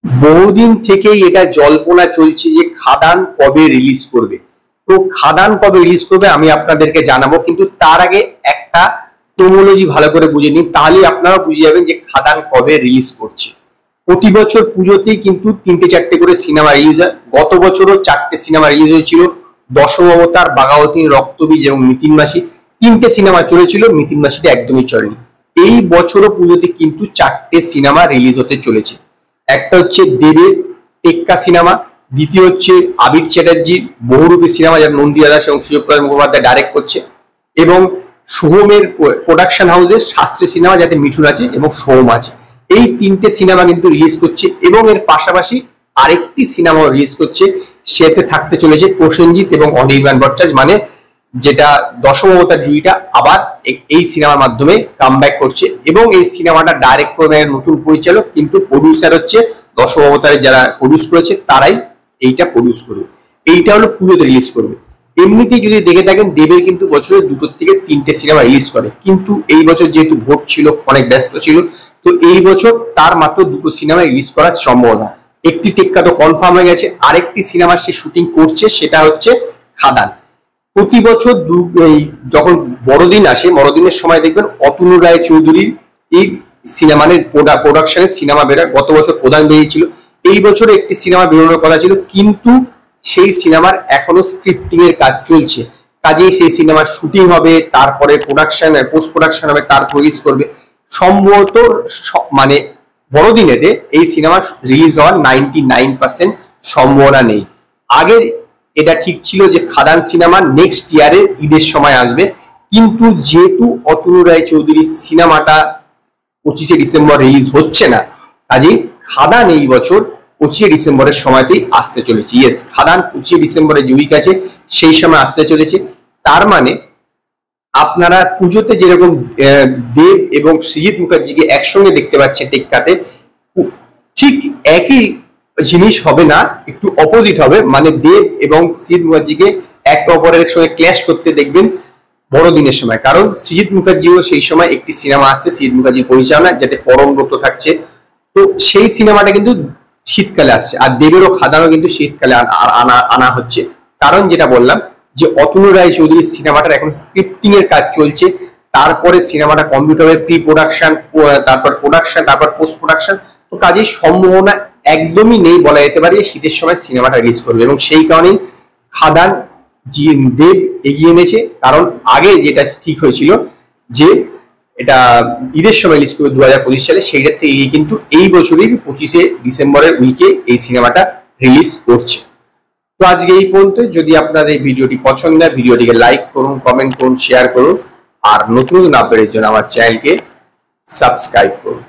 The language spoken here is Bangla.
বহুদিন থেকেই এটা জল্পনা চলছে যে খাদান কবে রিলিজ করবে। তো খাদান কবে রিলিজ করবে আমি আপনাদেরকে জানাবো, কিন্তু তার আগে একটা ক্রোনোলজি ভালো করে বুঝে নিন, তাহলেই আপনারা বুঝে যাবেন যে খাদান কবে রিলিজ করছে। প্রতি বছর পুজোতেই কিন্তু 3-4টে করে সিনেমা রিলিজ হয়। গত বছরও 4টে সিনেমা রিলিজ হয়েছিল, দশম অবতার, বাঘাযতীন, রক্তবীজ এবং মিতিন মাসি। 3টে সিনেমা চলেছিল, মিতিন মাসিটা একদমই চলেনি। এই বছরও পুজোতে কিন্তু 4টে সিনেমা রিলিজ হতে চলেছে। একটা হচ্ছে দেবের টেক্কা সিনেমা, দ্বিতীয় হচ্ছে আবির চ্যাটার্জির বহুরূপী সিনেমা, যার নন্দিতা দাস এবং সুযোগপ্রকাশ মুখোপাধ্যায় ডাইরেক্ট করছে, এবং সোহমের প্রোডাকশন হাউসের শাস্ত্রী সিনেমা, যাতে মিঠুন আছে এবং সোহম আছে। এই 3টে সিনেমা কিন্তু রিলিজ করছে, এবং এর পাশাপাশি আরেকটি সিনেমাও রিলিজ করছে। সেতে থাকতে চলেছে প্রসেনজিৎ এবং অনির্বাণ ভট্টাচার্য, মানে যেটা দশম অবতার জুড়িটা আবার এই সিনেমার মাধ্যমে কামব্যাক করছে, এবং এই সিনেমাটা ডাইরেক্ট করবে নতুন পরিচালক, কিন্তু প্রডিউসার হচ্ছে দশম অবতারের যারা প্রডিউস করেছে তারাই এইটা প্রডিউস করবে। এইটা হলো পুজোতে রিলিজ করবে। এমনিতেই যদি দেখে থাকেন, দেবের কিন্তু বছরে 2 থেকে 3টে সিনেমা রিলিজ করে, কিন্তু এই বছর যেহেতু ভোট ছিল, অনেক ব্যস্ত ছিল, তো এই বছর তার মাত্র 2টো সিনেমা রিলিজ করার সম্ভাবনা। একটি টেক্কা তো কনফার্ম হয়ে গেছে, আরেকটি সিনেমা সে শুটিং করছে, সেটা হচ্ছে খাদান। প্রতি বছর যখন বড়দিন আসে, বড়দিনের সময় দেখবেন অতনু রায় চৌধুরীর এই সিনেমার প্রোডাকশনের সিনেমা বেরোয়। গত বছর প্রধান বেরিয়েছিল, এই বছর একটি সিনেমা বেরোনোর কথা ছিল, কিন্তু সেই সিনেমার এখনো স্ক্রিপ্টিং এর কাজ চলছে। কাজেই সেই সিনেমার শুটিং হবে, তারপরে পোস্ট প্রোডাকশন হবে, তারপর রিলিজ করবে। সম্ভবত মানে বড়দিনেতে এই সিনেমা রিলিজ হওয়ার 99% সম্ভাবনা নেই। আগে এটা ঠিক ছিল যে খাদান সিনেমা নেক্সট ইয়ারে ঈদের সময় আসবে, কিন্তু যেহেতু অতনু রায় চৌধুরীর সিনেমাটা 25শে ডিসেম্বর রিলিজ হচ্ছে না, কাজেই খাদান এই বছর 25শে ডিসেম্বরের সময়তেই আসতে চলেছে। ইয়েস, খাদান 25শে ডিসেম্বরে যে উইক আছে সেই সময় আসতে চলেছে। তার মানে আপনারা পুজোতে যেরকম দেব এবং সৃজিত মুখার্জিকে একসঙ্গে দেখতে পাচ্ছেন টেক্কাতে, ঠিক একই জিনিস হবে না, একটু অপোজিট হবে। মানে দেব এবং সৃজিত মুখার্জিকে একে অপরের সঙ্গে ক্ল্যাশ করতে দেখবেন বড়দিনের সময়, কারণ সৃজিত মুখার্জিও সেই সময় একটি সিনেমা আসছে সৃজিত মুখার্জির পরিচালনা, যাতে পরম ব্রত থাকছে। তো সেই সিনেমাটা কিন্তু শীতকালে আসছে, আর দেবেরও খাদানও কিন্তু শীতকালে আনা হচ্ছে। কারণ যেটা বললাম যে অতনু রায় চৌধুরীর সিনেমাটার এখন স্ক্রিপ্টিং এর কাজ চলছে, তারপরে সিনেমাটা কমপ্লিট হবে, প্রি প্রোডাকশন, তারপর প্রোডাকশন, তারপর পোস্ট প্রোডাকশন। তো কাজেই সম্ভাবনা একদমই নেই বলা যেতে পারে শীতের সময় সিনেমাটা রিলিজ করবে, এবং সেই কারণেই খাদান দেব এগিয়ে এনেছে। কারণ আগে যেটা ঠিক হয়েছিল যে এটা ঈদের সময় রিলিজ করবে 2025 সালে, সেইটার থেকে কিন্তু এই বছরই 25শে ডিসেম্বরের উইকে এই সিনেমাটা রিলিজ করছে। তো আজকে এই পর্যন্ত। যদি আপনার এই ভিডিওটি পছন্দ হয়, ভিডিওটিকে লাইক করুন, কমেন্ট করুন, শেয়ার করুন, আর নতুন নতুন আপডেটের জন্য আমার চ্যানেলকে সাবস্ক্রাইব করুন।